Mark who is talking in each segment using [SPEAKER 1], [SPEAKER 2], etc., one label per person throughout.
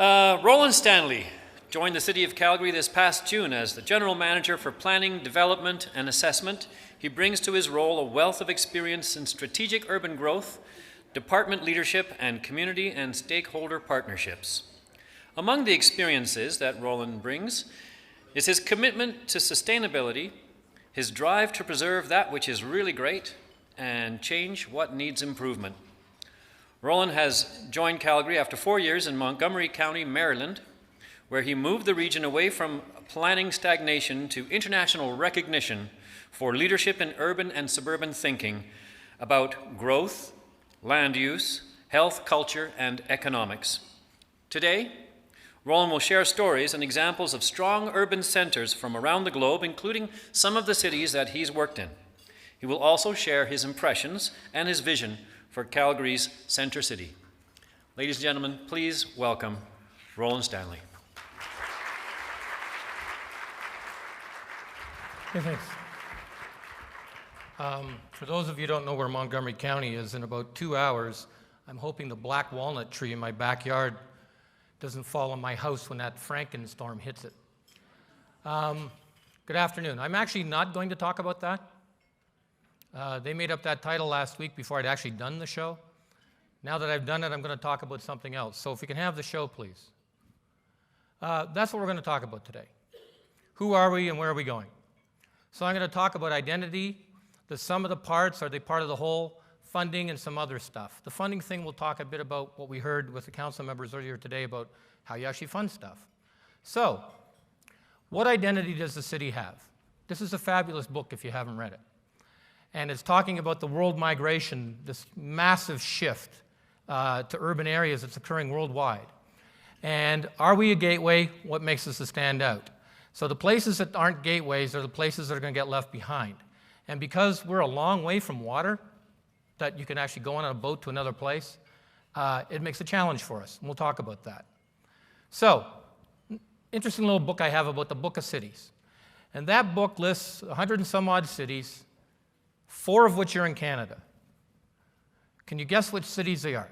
[SPEAKER 1] Rollin Stanley joined the City of Calgary this past June as the General Manager for Planning, Development and Assessment. He brings to his role a wealth of experience in strategic urban growth, department leadership, and community and stakeholder partnerships. Among the experiences that Rollin brings is his commitment to sustainability, his drive to preserve that which is really great, and change what needs improvement. Rollin has joined Calgary after 4 years in Montgomery County, Maryland, where he moved the region away from planning stagnation to international recognition for leadership in urban and suburban thinking about growth, land use, health, culture, and economics. Today, Rollin will share stories and examples of strong urban centers from around the globe, including some of the cities that he's worked in. He will also share his impressions and his vision for Calgary's Centre City. Ladies and gentlemen, please welcome Rollin Stanley.
[SPEAKER 2] Hey, thanks. For those of you who don't know where Montgomery County is, in about 2 hours, I'm hoping the black walnut tree in my backyard doesn't fall on my house when that Frankenstorm hits it. Good afternoon. I'm actually not going to talk about that. They made up that title last week before I'd actually done the show. Now that I've done it, I'm going to talk about something else. So if we can have the show, please. That's what we're going to talk about today. Who are we and where are we going? So I'm going to talk about identity, the sum of the parts, are they part of the whole, funding, and some other stuff. The funding thing, we'll talk a bit about what we heard with the council members earlier today about how you actually fund stuff. So, what identity does the city have? This is a fabulous book if you haven't read it. And it's talking about the world migration, this massive shift to urban areas that's occurring worldwide. And are we a gateway? What makes us stand out? So the places that aren't gateways are the places that are going to get left behind. And because we're a long way from water, that you can actually go on a boat to another place, it makes a challenge for us. And we'll talk about that. So, interesting little book I have about the Book of Cities. And that book lists 100 and some odd cities, 4 of which are in Canada. Can you guess which cities they are?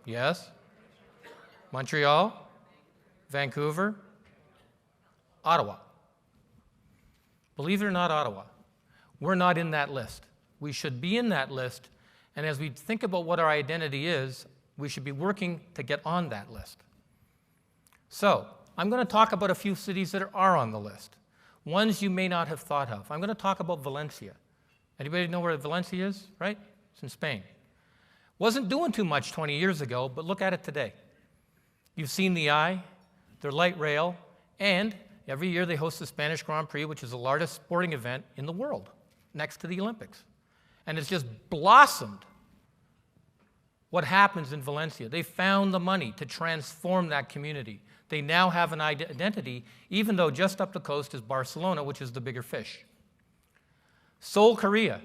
[SPEAKER 2] Yes? Montreal, Vancouver, Ottawa. Believe it or not, Ottawa. We're not in that list. We should be in that list, and as we think about what our identity is, we should be working to get on that list. So, I'm going to talk about a few cities that are on the list. Ones you may not have thought of. I'm going to talk about Valencia. Anybody know where Valencia is, right? It's in Spain. Wasn't doing too much 20 years ago, but look at it today. You've seen the eye, their light rail, and every year they host the Spanish Grand Prix, which is the largest sporting event in the world, next to the Olympics. And it's just blossomed what happens in Valencia. They found the money to transform that community. They now have an identity, even though just up the coast is Barcelona, which is the bigger fish. Seoul, Korea.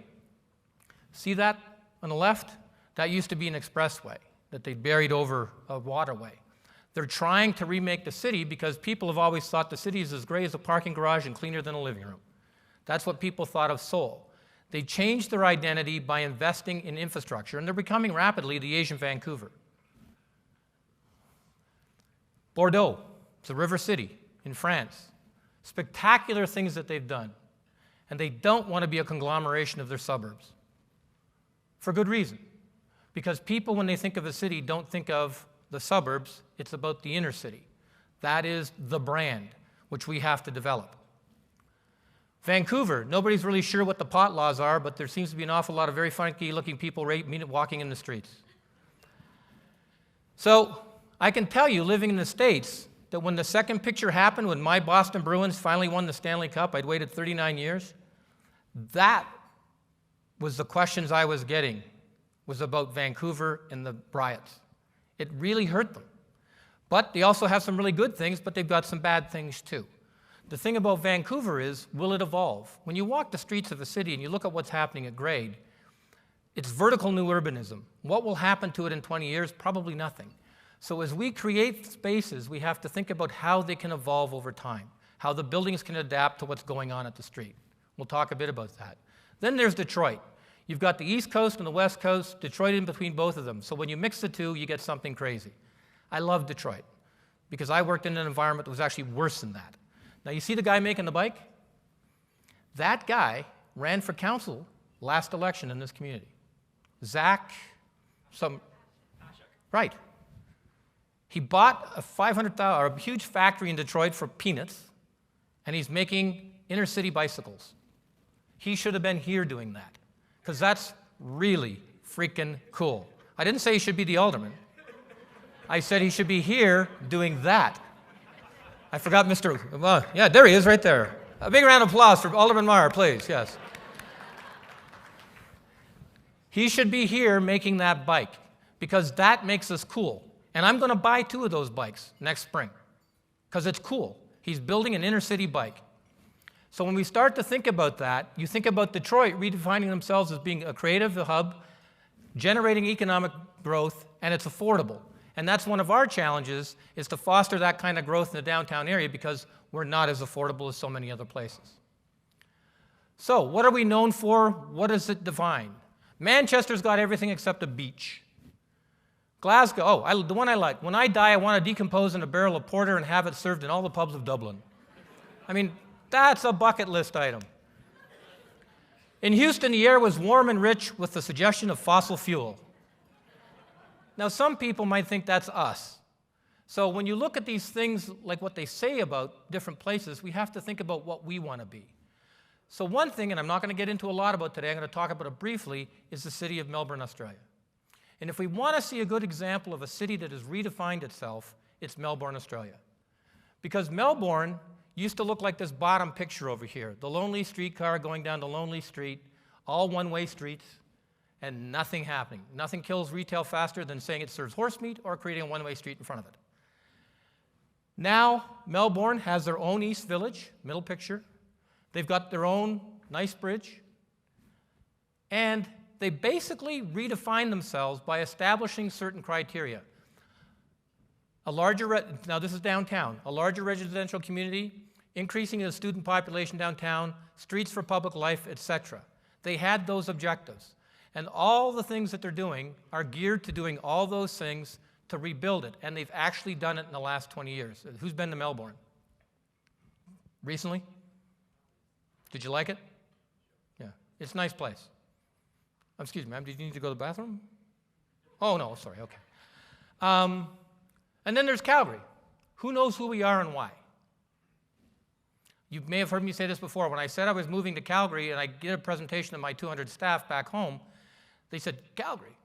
[SPEAKER 2] See that on the left? That used to be an expressway that they buried over a waterway. They're trying to remake the city because people have always thought the city is as gray as a parking garage and cleaner than a living room. That's what people thought of Seoul. They changed their identity by investing in infrastructure, and they're becoming rapidly the Asian Vancouver. Bordeaux, it's a river city in France. Spectacular things that they've done. And they don't want to be a conglomeration of their suburbs. For good reason. Because people, when they think of a city, don't think of the suburbs, it's about the inner city. That is the brand, which we have to develop. Vancouver, nobody's really sure what the pot laws are, but there seems to be an awful lot of very funky-looking people walking in the streets. So, I can tell you, living in the States, that when the second picture happened, when my Boston Bruins finally won the Stanley Cup, I'd waited 39 years, that was the questions I was getting, was about Vancouver and the riots. It really hurt them. But they also have some really good things, but they've got some bad things too. The thing about Vancouver is, will it evolve? When you walk the streets of a city and you look at what's happening at grade, it's vertical new urbanism. What will happen to it in 20 years? Probably nothing. So as we create spaces, we have to think about how they can evolve over time, how the buildings can adapt to what's going on at the street. We'll talk a bit about that. Then there's Detroit. You've got the East Coast and the West Coast, Detroit in between both of them. So when you mix the two, you get something crazy. I love Detroit because I worked in an environment that was actually worse than that. Now, you see the guy making the bike? That guy ran for council last election in this community. Zach, right. He bought a $500,000, a huge factory in Detroit for peanuts, and he's making inner city bicycles. He should have been here doing that, because that's really freaking cool. I didn't say he should be the alderman. I said he should be here doing that. I forgot well, yeah, there he is right there. A big round of applause for Alderman Meyer, please, yes. He should be here making that bike, because that makes us cool. And I'm going to buy 2 of those bikes next spring, because it's cool. He's building an inner city bike. So when we start to think about that, you think about Detroit redefining themselves as being a creative hub, generating economic growth, and it's affordable. And that's one of our challenges, is to foster that kind of growth in the downtown area, because we're not as affordable as so many other places. So what are we known for? What does it define? Manchester's got everything except a beach. Glasgow, the one I like. When I die, I want to decompose in a barrel of porter and have it served in all the pubs of Dublin. I mean, that's a bucket list item. In Houston, the air was warm and rich with the suggestion of fossil fuel. Now, some people might think that's us. So when you look at these things, like what they say about different places, we have to think about what we want to be. So one thing, and I'm not going to get into a lot about today, I'm going to talk about it briefly, is the city of Melbourne, Australia. And if we want to see a good example of a city that has redefined itself, it's Melbourne, Australia. Because Melbourne used to look like this bottom picture over here, the lonely streetcar going down the lonely street, all one-way streets, and nothing happening. Nothing kills retail faster than saying it serves horse meat or creating a one-way street in front of it. Now, Melbourne has their own East Village, middle picture. They've got their own nice bridge. And they basically redefine themselves by establishing certain criteria. Now this is downtown, a larger residential community, increasing the student population downtown, streets for public life, etc. They had those objectives. And all the things that they're doing are geared to doing all those things to rebuild it. And they've actually done it in the last 20 years. Who's been to Melbourne? Recently? Did you like it? Yeah. It's a nice place. Excuse me, ma'am, did you need to go to the bathroom? Oh, no, sorry, okay. And then there's Calgary. Who knows who we are and why? You may have heard me say this before. When I said I was moving to Calgary and I did a presentation to my 200 staff back home, they said, Calgary,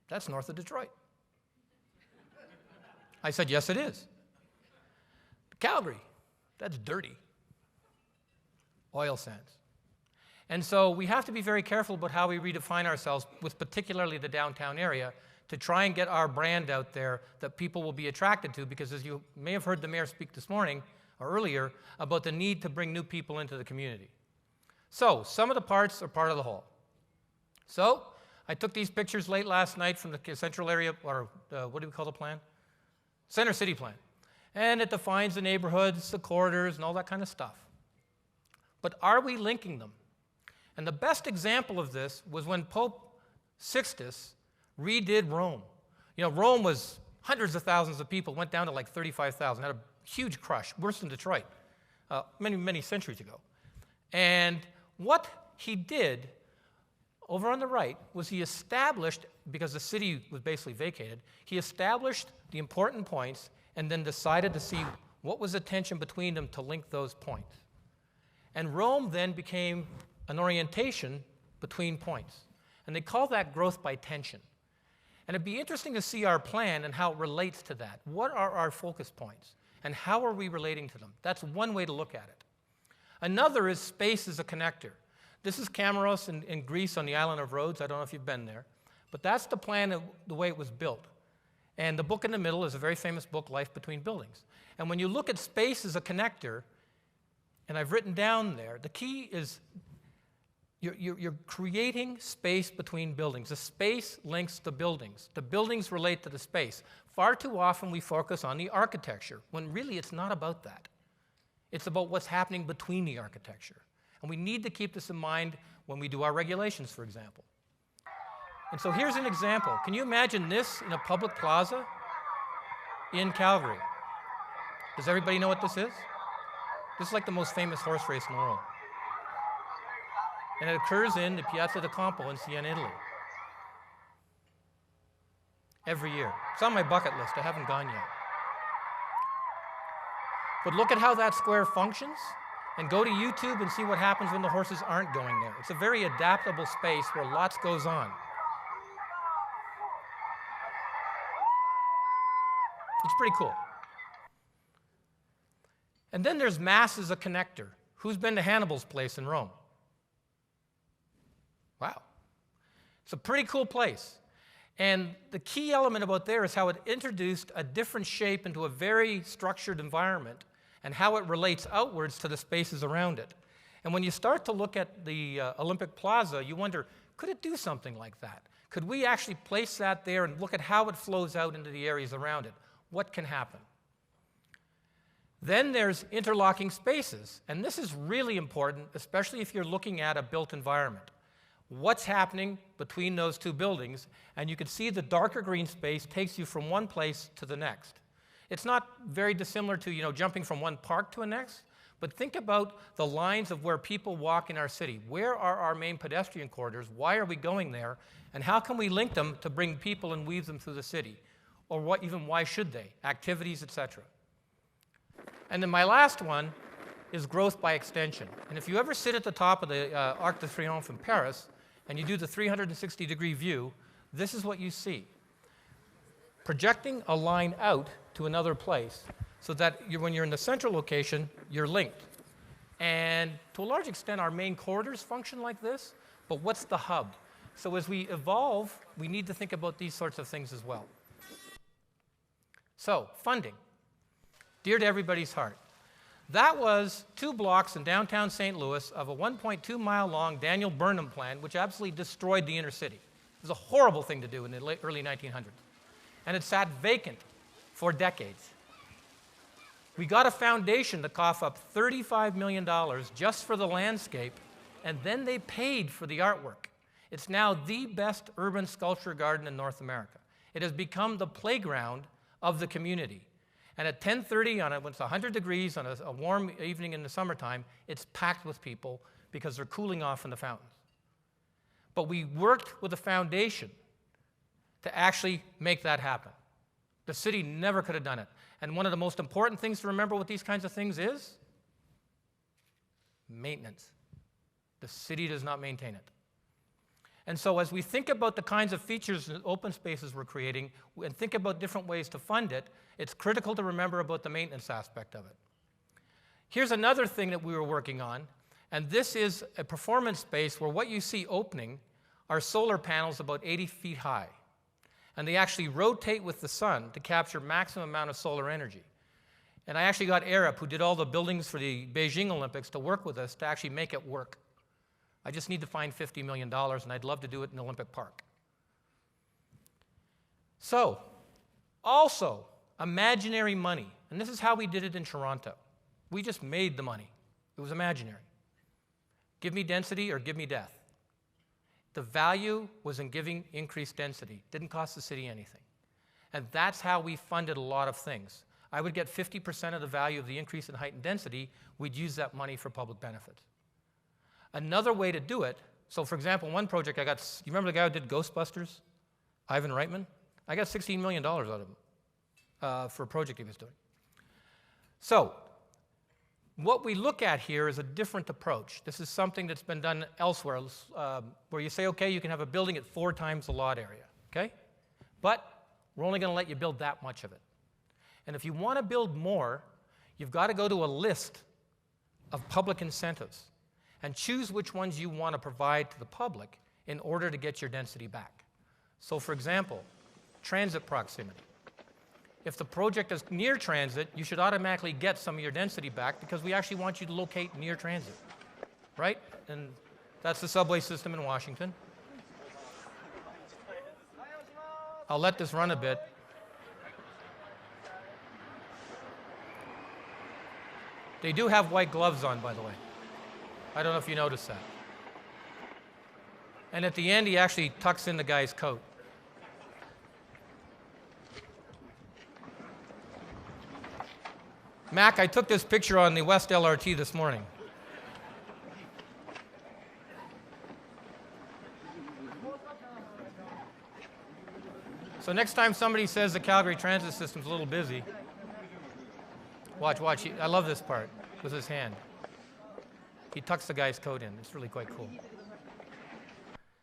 [SPEAKER 2] that's north of Detroit. I said, yes, it is. Calgary, that's dirty. Oil sands. And so we have to be very careful about how we redefine ourselves, with particularly the downtown area, to try and get our brand out there that people will be attracted to, because as you may have heard the mayor speak this morning or earlier about the need to bring new people into the community. So some of the parts are part of the whole. So I took these pictures late last night from the central area, or what do we call the plan? Center City Plan. And it defines the neighborhoods, the corridors, and all that kind of stuff. But are we linking them? And the best example of this was when Pope Sixtus redid Rome. You know, Rome was hundreds of thousands of people, went down to like 35,000, had a huge crush, worse than Detroit, many, many centuries ago. And what he did over on the right was he established, because the city was basically vacated, he established the important points and then decided to see what was the tension between them to link those points. And Rome then became an orientation between points. And they call that growth by tension. And it'd be interesting to see our plan and how it relates to that. What are our focus points? And how are we relating to them? That's one way to look at it. Another is space as a connector. This is Camaros in Greece on the island of Rhodes. I don't know if you've been there. But that's the plan of the way it was built. And the book in the middle is a very famous book, Life Between Buildings. And when you look at space as a connector, and I've written down there, the key is you're creating space between buildings. The space links the buildings. The buildings relate to the space. Far too often we focus on the architecture, when really it's not about that. It's about what's happening between the architecture. And we need to keep this in mind when we do our regulations, for example. And so here's an example. Can you imagine this in a public plaza? in Calgary. Does everybody know what this is? This is like the most famous horse race in the world. And it occurs in the Piazza del Campo in Siena, Italy. Every year. It's on my bucket list. I haven't gone yet. But look at how that square functions, and go to YouTube and see what happens when the horses aren't going there. It's a very adaptable space where lots goes on. It's pretty cool. And then there's Mass as a connector. Who's been to Hannibal's place in Rome? Wow. It's a pretty cool place. And the key element about there is how it introduced a different shape into a very structured environment and how it relates outwards to the spaces around it. And when you start to look at the Olympic Plaza, you wonder, could it do something like that? Could we actually place that there and look at how it flows out into the areas around it? What can happen? Then there's interlocking spaces, and this is really important, especially if you're looking at a built environment. What's happening between those two buildings, and you can see the darker green space takes you from one place to the next. It's not very dissimilar to, jumping from one park to the next, but think about the lines of where people walk in our city. Where are our main pedestrian corridors? Why are we going there? And how can we link them to bring people and weave them through the city? Or why should they? Activities, etc. And then my last one is growth by extension. And if you ever sit at the top of the Arc de Triomphe in Paris, and you do the 360-degree view, this is what you see. Projecting a line out to another place so that when you're in the central location, you're linked. And to a large extent, our main corridors function like this, but what's the hub? So as we evolve, we need to think about these sorts of things as well. So, funding, dear to everybody's heart. That was 2 blocks in downtown St. Louis of a 1.2-mile-long Daniel Burnham plan, which absolutely destroyed the inner city. It was a horrible thing to do in the early 1900s. And it sat vacant for decades. We got a foundation to cough up $35 million just for the landscape, and then they paid for the artwork. It's now the best urban sculpture garden in North America. It has become the playground of the community. And at 10:30, when it's 100 degrees on a warm evening in the summertime, it's packed with people because they're cooling off in the fountains. But we worked with a foundation to actually make that happen. The city never could have done it. And one of the most important things to remember with these kinds of things is maintenance. The city does not maintain it. And so as we think about the kinds of features and open spaces we're creating and think about different ways to fund it, it's critical to remember about the maintenance aspect of it. Here's another thing that we were working on, and this is a performance space where what you see opening are solar panels about 80 feet high. And they actually rotate with the sun to capture maximum amount of solar energy. And I actually got Arab, who did all the buildings for the Beijing Olympics, to work with us to actually make it work. I just need to find $50 million, and I'd love to do it in Olympic Park. So, also, imaginary money. And this is how we did it in Toronto. We just made the money. It was imaginary. Give me density or give me death. The value was in giving increased density. Didn't cost the city anything. And that's how we funded a lot of things. I would get 50% of the value of the increase in height and density. We'd use that money for public benefits. Another way to do it, so for example, one project I got, you remember the guy who did Ghostbusters? Ivan Reitman? I got $16 million out of him for a project he was doing. So, what we look at here is a different approach. This is something that's been done elsewhere, where you say, okay, you can have a building at 4 times the lot area, okay? But we're only going to let you build that much of it. And if you want to build more, you've got to go to a list of public incentives and choose which ones you want to provide to the public in order to get your density back. So for example, transit proximity. If the project is near transit, you should automatically get some of your density back because we actually want you to locate near transit, right? And that's the subway system in Washington. I'll let this run a bit. They do have white gloves on, by the way. I don't know if you noticed that. And at the end, he actually tucks in the guy's coat. Mac, I took this picture on the West LRT this morning. So next time somebody says the Calgary transit system's a little busy, watch. I love this part with his hand. He tucks the guy's coat in. It's really quite cool.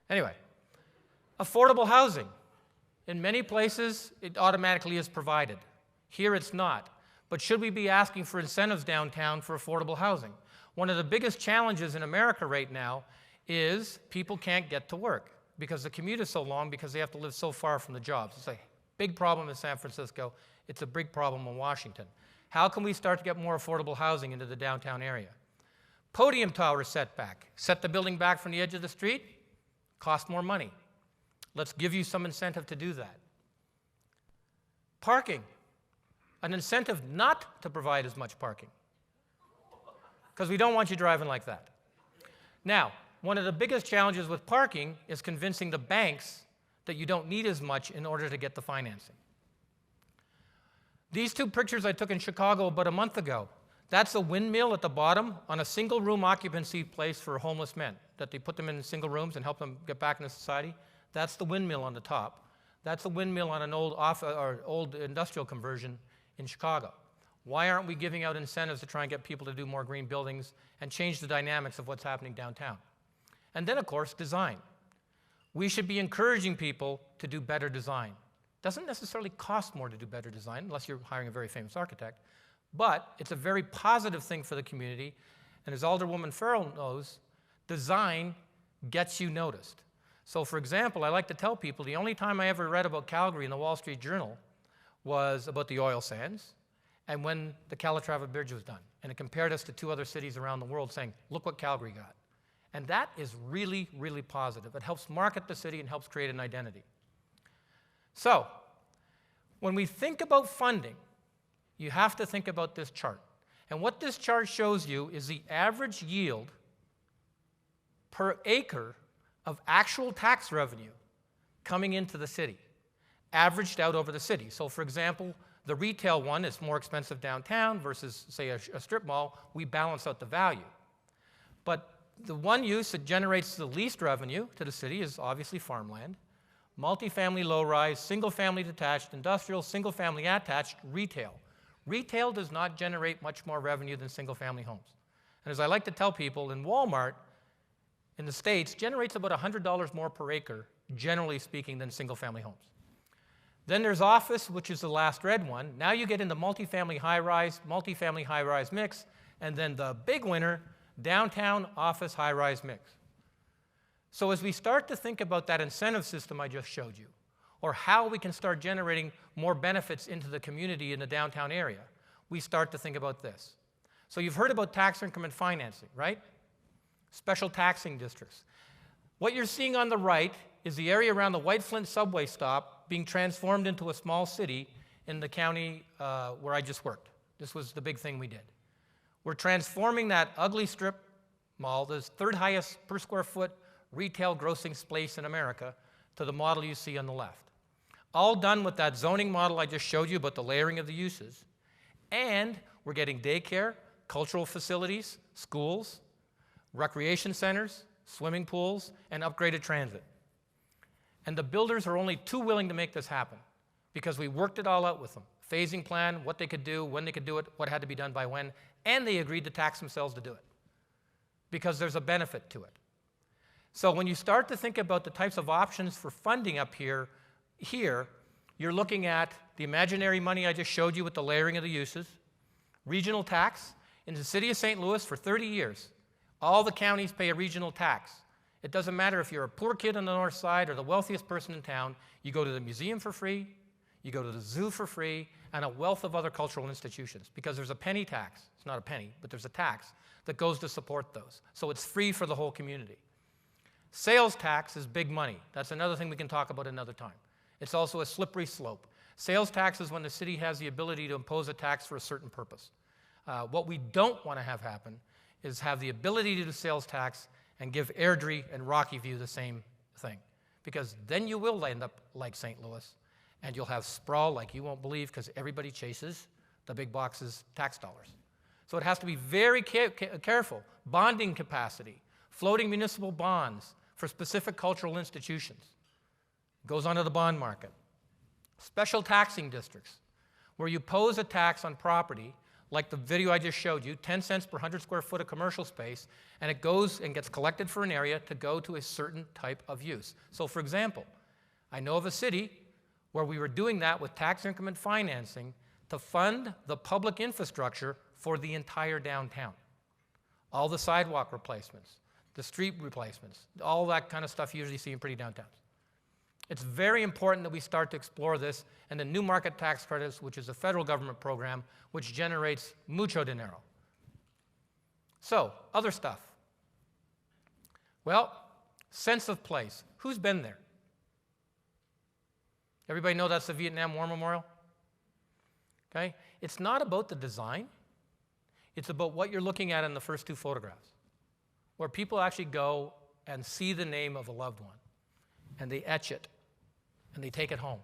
[SPEAKER 2] Anyway, affordable housing. In many places, it automatically is provided. Here it's not. But should we be asking for incentives downtown for affordable housing? One of the biggest challenges in America right now is people can't get to work because the commute is so long because they have to live so far from the jobs. It's a big problem in San Francisco. It's a big problem in Washington. How can we start to get more affordable housing into the downtown area? Podium tower setback. Set the building back from the edge of the street, cost more money. Let's give you some incentive to do that. Parking. An incentive not to provide as much parking because we don't want you driving like that. Now, one of the biggest challenges with parking is convincing the banks that you don't need as much in order to get the financing. These two pictures I took in Chicago about a month ago. That's a windmill at the bottom on a single room occupancy place for homeless men, that they put them in single rooms and help them get back into society. That's the windmill on the top. That's a windmill on an old industrial conversion in Chicago. Why aren't we giving out incentives to try and get people to do more green buildings and change the dynamics of what's happening downtown? And then, of course, design. We should be encouraging people to do better design. It doesn't necessarily cost more to do better design unless you're hiring a very famous architect, but it's a very positive thing for the community. And as Alderwoman Farrell knows, design gets you noticed. So, for example, I like to tell people the only time I ever read about Calgary in the Wall Street Journal was about the oil sands and when the Calatrava Bridge was done. And it compared us to 2 other cities around the world saying, look what Calgary got. And that is really, really positive. It helps market the city and helps create an identity. So, when we think about funding, you have to think about this chart. And what this chart shows you is the average yield per acre of actual tax revenue coming into the city, averaged out over the city. So, for example, the retail one is more expensive downtown versus, say, a strip mall. We balance out the value. But the one use that generates the least revenue to the city is obviously farmland. Multifamily low-rise, single-family detached, industrial, single-family attached, retail. Retail does not generate much more revenue than single-family homes. And as I like to tell people, in Walmart, in the States, generates about $100 more per acre, generally speaking, than single-family homes. Then there's office, which is the last red one. Now you get into multifamily high-rise mix, and then the big winner, downtown office high-rise mix. So as we start to think about that incentive system I just showed you, or how we can start generating more benefits into the community in the downtown area, we start to think about this. So you've heard about tax increment financing, right? Special taxing districts. What you're seeing on the right is the area around the White Flint subway stop being transformed into a small city in the county where I just worked. This was the big thing we did. We're transforming that ugly strip mall, the third highest per square foot retail grossing space in America, to the model you see on the left. All done with that zoning model I just showed you about the layering of the uses. And we're getting daycare, cultural facilities, schools, recreation centers, swimming pools, and upgraded transit. And the builders are only too willing to make this happen because we worked it all out with them. Phasing plan, what they could do, when they could do it, what had to be done by when, and they agreed to tax themselves to do it because there's a benefit to it. So when you start to think about the types of options for funding up here, you're looking at the imaginary money I just showed you with the layering of the uses, regional tax. In the city of St. Louis for 30 years, all the counties pay a regional tax. It doesn't matter if you're a poor kid on the north side or the wealthiest person in town, you go to the museum for free, you go to the zoo for free, and a wealth of other cultural institutions because there's a penny tax. It's not a penny, but there's a tax that goes to support those. So it's free for the whole community. Sales tax is big money. That's another thing we can talk about another time. It's also a slippery slope. Sales tax is when the city has the ability to impose a tax for a certain purpose. What we don't want to have happen is have the ability to do sales tax and give Airdrie and Rocky View the same thing. Because then you will end up like St. Louis, and you'll have sprawl like you won't believe because everybody chases The big box is tax dollars. So it has to be very careful. Bonding capacity, floating municipal bonds for specific cultural institutions. Goes onto the bond market. Special taxing districts, where you pose a tax on property, like the video I just showed you, 10 cents per 100 square foot of commercial space, and it goes and gets collected for an area to go to a certain type of use. So for example, I know of a city where we were doing that with tax increment financing to fund the public infrastructure for the entire downtown. All the sidewalk replacements, the street replacements, all that kind of stuff you usually see in pretty downtowns. It's very important that we start to explore this, and the new market tax credits, which is a federal government program, which generates mucho dinero. So, other stuff. Well, sense of place. Who's been there? Everybody know that's the Vietnam War Memorial? Okay? It's not about the design. It's about what you're looking at in the first two photographs, where people actually go and see the name of a loved one, and they etch it, and they take it home.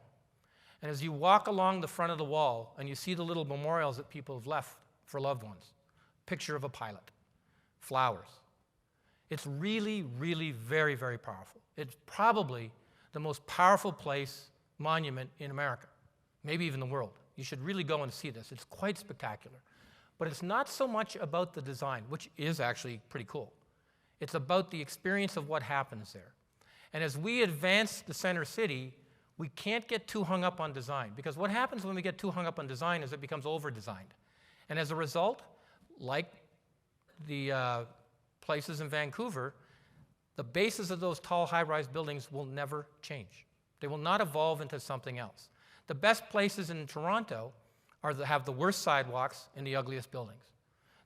[SPEAKER 2] And as you walk along the front of the wall and you see the little memorials that people have left for loved ones, picture of a pilot, flowers. It's really, really very, very powerful. It's probably the most powerful monument in America, maybe even the world. You should really go and see this. It's quite spectacular. But it's not so much about the design, which is actually pretty cool. It's about the experience of what happens there. And as we advance the center city, we can't get too hung up on design, because what happens when we get too hung up on design is it becomes over-designed. And as a result, like the places in Vancouver, the bases of those tall high-rise buildings will never change. They will not evolve into something else. The best places in Toronto have the worst sidewalks and the ugliest buildings.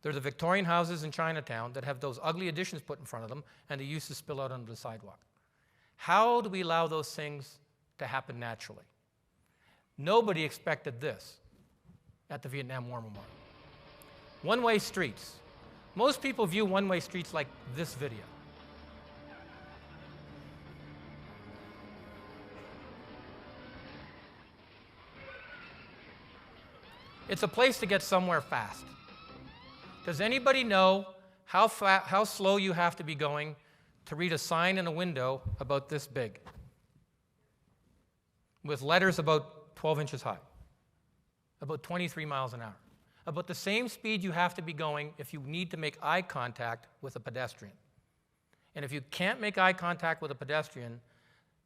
[SPEAKER 2] They're the Victorian houses in Chinatown that have those ugly additions put in front of them, and they used to spill out onto the sidewalk. How do we allow those things to happen naturally? Nobody expected this at the Vietnam War Memorial. One-way streets. Most people view one-way streets like this video. It's a place to get somewhere fast. Does anybody know how slow you have to be going to read a sign in a window about this big, with letters about 12 inches high, about 23 miles an hour? About the same speed you have to be going if you need to make eye contact with a pedestrian. And if you can't make eye contact with a pedestrian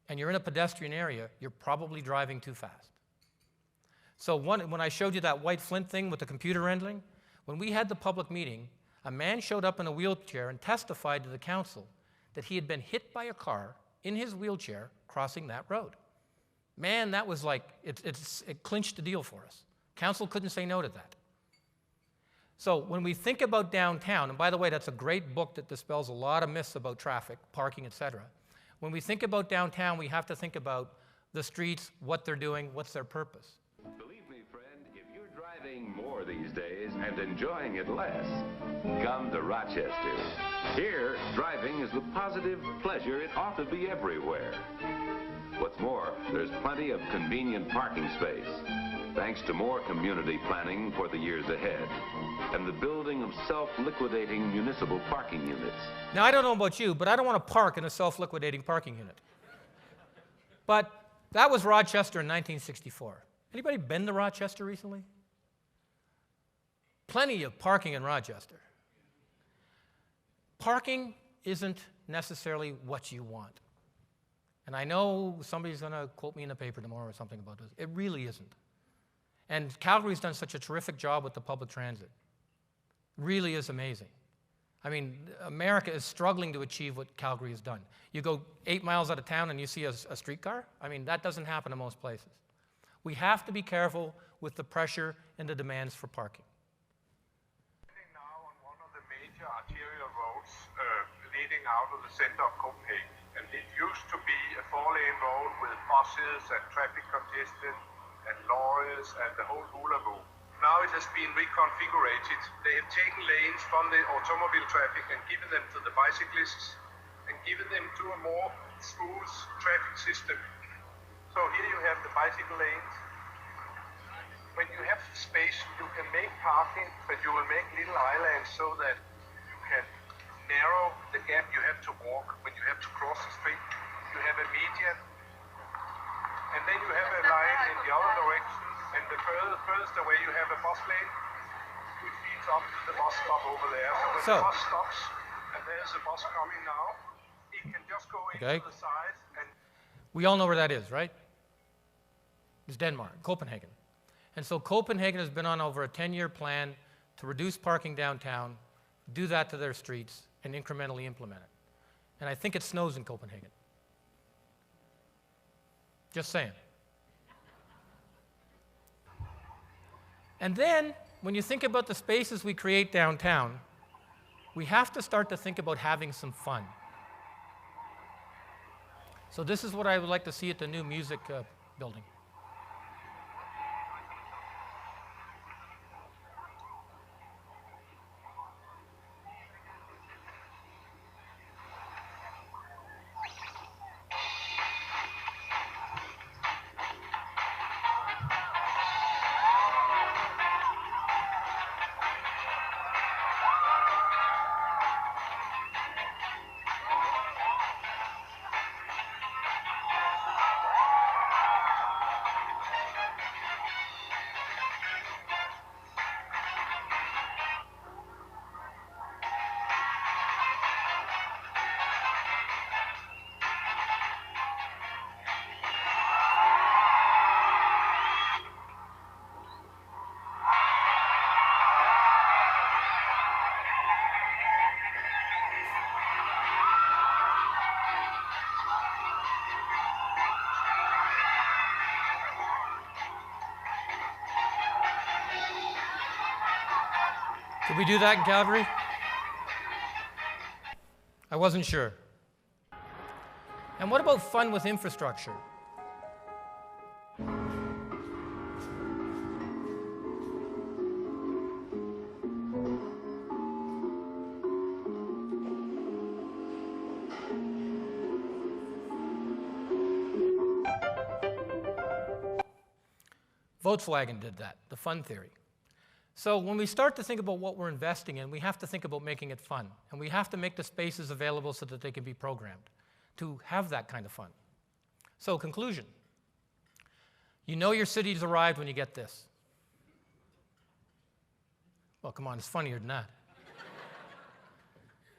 [SPEAKER 2] and you're in a pedestrian area, you're probably driving too fast. So when I showed you that white Flint thing with the computer rendering, when we had the public meeting, a man showed up in a wheelchair and testified to the council that he had been hit by a car in his wheelchair crossing that road. Man, that was like, it clinched the deal for us. Council couldn't say no to that. So when we think about downtown, and by the way, that's a great book that dispels a lot of myths about traffic, parking, etc. When we think about downtown, we have to think about the streets, what they're doing, what's their purpose.
[SPEAKER 3] Believe me, friend, if you're driving more these days and enjoying it less, come to Rochester. Here, driving is the positive pleasure it ought to be everywhere. What's more, there's plenty of convenient parking space, thanks to more community planning for the years ahead, and the building of self-liquidating municipal parking units.
[SPEAKER 2] Now, I don't know about you, but I don't want to park in a self-liquidating parking unit. But that was Rochester in 1964. Anybody been to Rochester recently? Plenty of parking in Rochester. Parking isn't necessarily what you want. And I know somebody's going to quote me in the paper tomorrow or something about this. It really isn't. And Calgary's done such a terrific job with the public transit. Really is amazing. I mean, America is struggling to achieve what Calgary has done. You go 8 miles out of town and you see a streetcar? I mean, that doesn't happen in most places. We have to be careful with the pressure and the demands for parking.
[SPEAKER 4] Now on one of the major arterial roads leading out of the center of Copenhagen. And it used to be a 4-lane road with buses and traffic congestion and lorries and the whole hula hoop. Now it has been reconfigured. They have taken lanes from the automobile traffic and given them to the bicyclists and given them to a more smooth traffic system. So here you have the bicycle lanes. When you have space, you can make parking, but you will make little islands so that you can narrow the gap you have to walk when you have to cross the street. You have a median, and then you have a line in the other direction, and the furthest away you have a bus lane, which leads up to the bus stop over there. So when the bus stops, and there's a bus coming now, it can just go into the side. And
[SPEAKER 2] we all know where that is, right? It's Denmark, Copenhagen. And so Copenhagen has been on over a 10-year plan to reduce parking downtown, do that to their streets, and incrementally implement it. And I think it snows in Copenhagen. Just saying. And then, when you think about the spaces we create downtown, we have to start to think about having some fun. So this is what I would like to see at the new music building. Did we do that in Calgary? I wasn't sure. And what about fun with infrastructure? Volkswagen did that, the fun theory. So when we start to think about what we're investing in, we have to think about making it fun. And we have to make the spaces available so that they can be programmed to have that kind of fun. So conclusion. You know your city's arrived when you get this. Well, come on, it's funnier than that.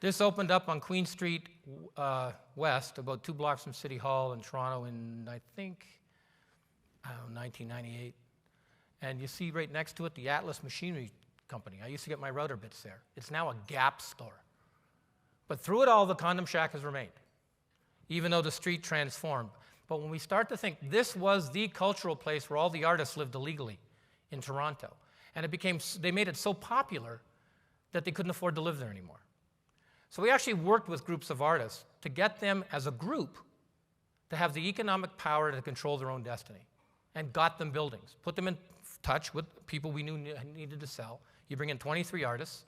[SPEAKER 2] This opened up on Queen Street West, about 2 blocks from City Hall in Toronto in, I think, 1998. And you see right next to it the Atlas Machinery Company. I used to get my router bits there. It's now a Gap store. But through it all, the condom shack has remained, even though the street transformed. But when we start to think this was the cultural place where all the artists lived illegally in Toronto, and they made it so popular that they couldn't afford to live there anymore. So we actually worked with groups of artists to get them as a group to have the economic power to control their own destiny, and got them buildings, put them in touch with people we knew needed to sell. You bring in 23 artists,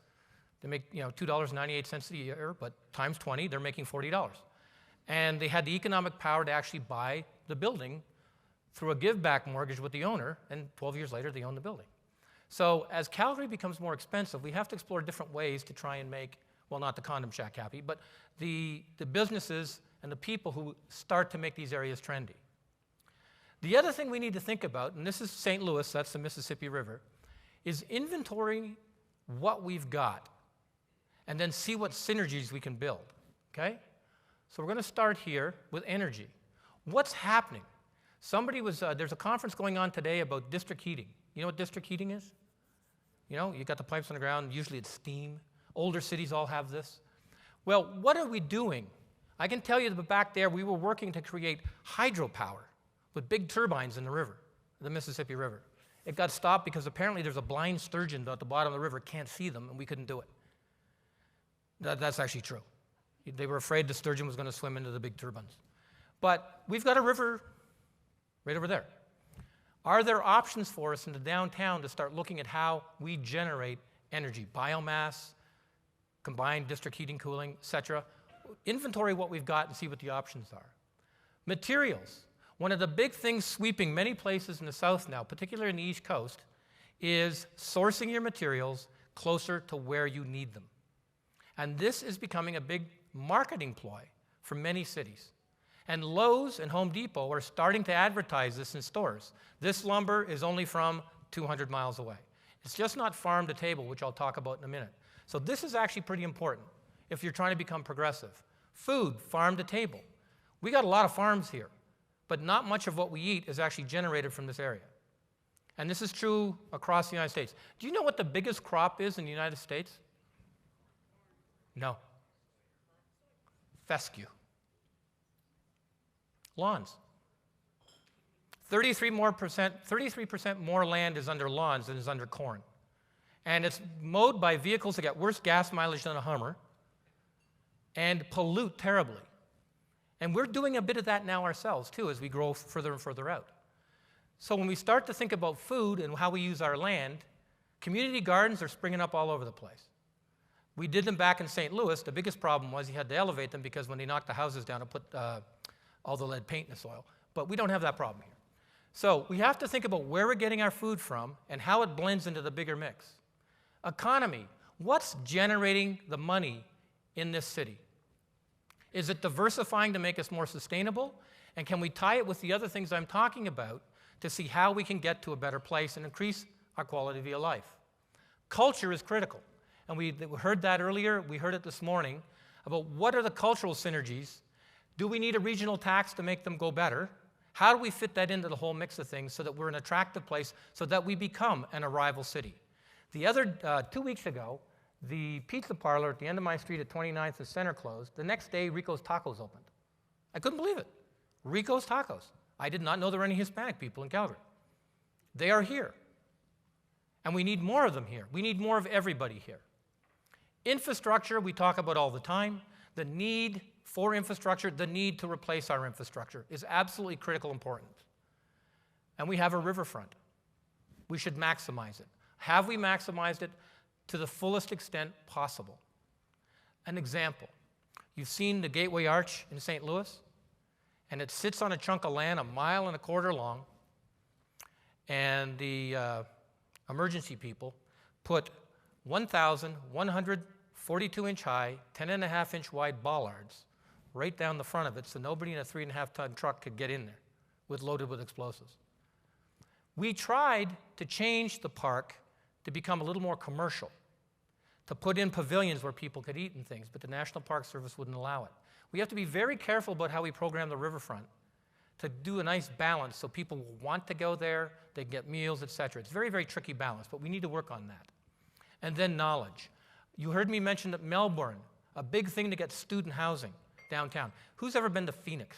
[SPEAKER 2] they make $2.98 a year, but times 20, they're making $40. And they had the economic power to actually buy the building through a give-back mortgage with the owner, and 12 years later, they own the building. So as Calgary becomes more expensive, we have to explore different ways to try and make, well, not the condom shack happy, but the businesses and the people who start to make these areas trendy. The other thing we need to think about, and this is St. Louis, that's the Mississippi River, is inventory what we've got and then see what synergies we can build, okay? So we're going to start here with energy. What's happening? There's a conference going on today about district heating. You know what district heating is? You know, you got the pipes on the ground, usually it's steam. Older cities all have this. Well, what are we doing? I can tell you that back there we were working to create hydropower with big turbines in the river, the Mississippi River. It got stopped because apparently there's a blind sturgeon at the bottom of the river, can't see them, and we couldn't do it. That's actually true. They were afraid the sturgeon was going to swim into the big turbines. But we've got a river right over there. Are there options for us in the downtown to start looking at how we generate energy, biomass, combined district heating, cooling, et cetera? Inventory what we've got and see what the options are. Materials. One of the big things sweeping many places in the South now, particularly in the East Coast, is sourcing your materials closer to where you need them. And this is becoming a big marketing ploy for many cities. And Lowe's and Home Depot are starting to advertise this in stores. This lumber is only from 200 miles away. It's just not farm to table, which I'll talk about in a minute. So this is actually pretty important if you're trying to become progressive. Food, farm to table. We got a lot of farms here, but not much of what we eat is actually generated from this area. And this is true across the United States. Do you know what the biggest crop is in the United States? No. Fescue. Lawns. 33% more land is under lawns than is under corn. And it's mowed by vehicles that get worse gas mileage than a Hummer and pollute terribly. And we're doing a bit of that now ourselves, too, as we grow further and further out. So when we start to think about food and how we use our land, community gardens are springing up all over the place. We did them back in St. Louis. The biggest problem was you had to elevate them because when they knocked the houses down, it put all the lead paint in the soil. But we don't have that problem here. So we have to think about where we're getting our food from and how it blends into the bigger mix. Economy. What's generating the money in this city? Is it diversifying to make us more sustainable? And can we tie it with the other things I'm talking about to see how we can get to a better place and increase our quality of life? Culture is critical. And we heard that earlier. We heard it this morning about what are the cultural synergies. Do we need a regional tax to make them go better? How do we fit that into the whole mix of things so that we're an attractive place so that we become an arrival city? The other 2 weeks ago, the pizza parlor at the end of my street at 29th and Center closed. The next day, Rico's Tacos opened. I couldn't believe it. Rico's Tacos. I did not know there were any Hispanic people in Calgary. They are here. And we need more of them here. We need more of everybody here. Infrastructure, we talk about all the time. The need for infrastructure, the need to replace our infrastructure is absolutely critical important. And we have a riverfront. We should maximize it. Have we maximized it? To the fullest extent possible. An example. You've seen the Gateway Arch in St. Louis, and it sits on a chunk of land 1.25 miles long, and the emergency people put 1,142-inch high, 10.5-inch wide bollards right down the front of it so nobody in a 3.5-ton truck could get in there loaded with explosives. We tried to change the park to become a little more commercial, to put in pavilions where people could eat and things, but the National Park Service wouldn't allow it. We have to be very careful about how we program the riverfront to do a nice balance so people will want to go there, they get meals, etc. It's a very, very tricky balance, but we need to work on that. And then knowledge. You heard me mention that Melbourne, a big thing to get student housing downtown. Who's ever been to Phoenix?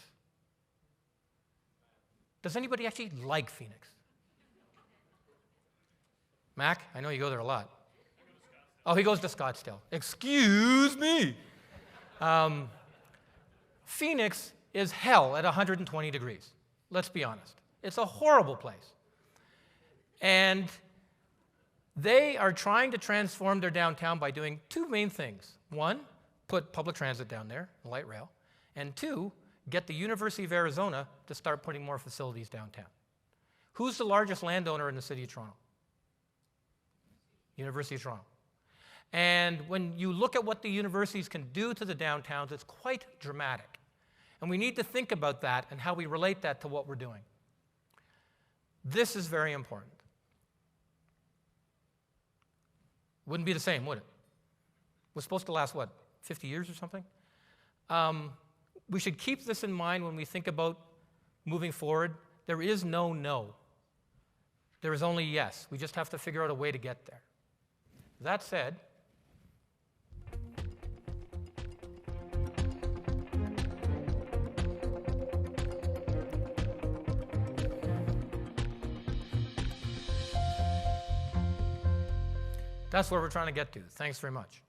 [SPEAKER 2] Does anybody actually like Phoenix? Mac, I know you go there a lot. Oh, he goes to Scottsdale. Excuse me. Phoenix is hell at 120 degrees. Let's be honest. It's a horrible place. And they are trying to transform their downtown by doing two main things. One, put public transit down there, light rail. And two, get the University of Arizona to start putting more facilities downtown. Who's the largest landowner in the city of Toronto? University of Toronto. And when you look at what the universities can do to the downtowns, it's quite dramatic. And we need to think about that and how we relate that to what we're doing. This is very important. Wouldn't be the same, would it? It was supposed to last, what, 50 years or something? We should keep this in mind when we think about moving forward. There is no no. There is only yes. We just have to figure out a way to get there. That said, that's where we're trying to get to. Thanks very much.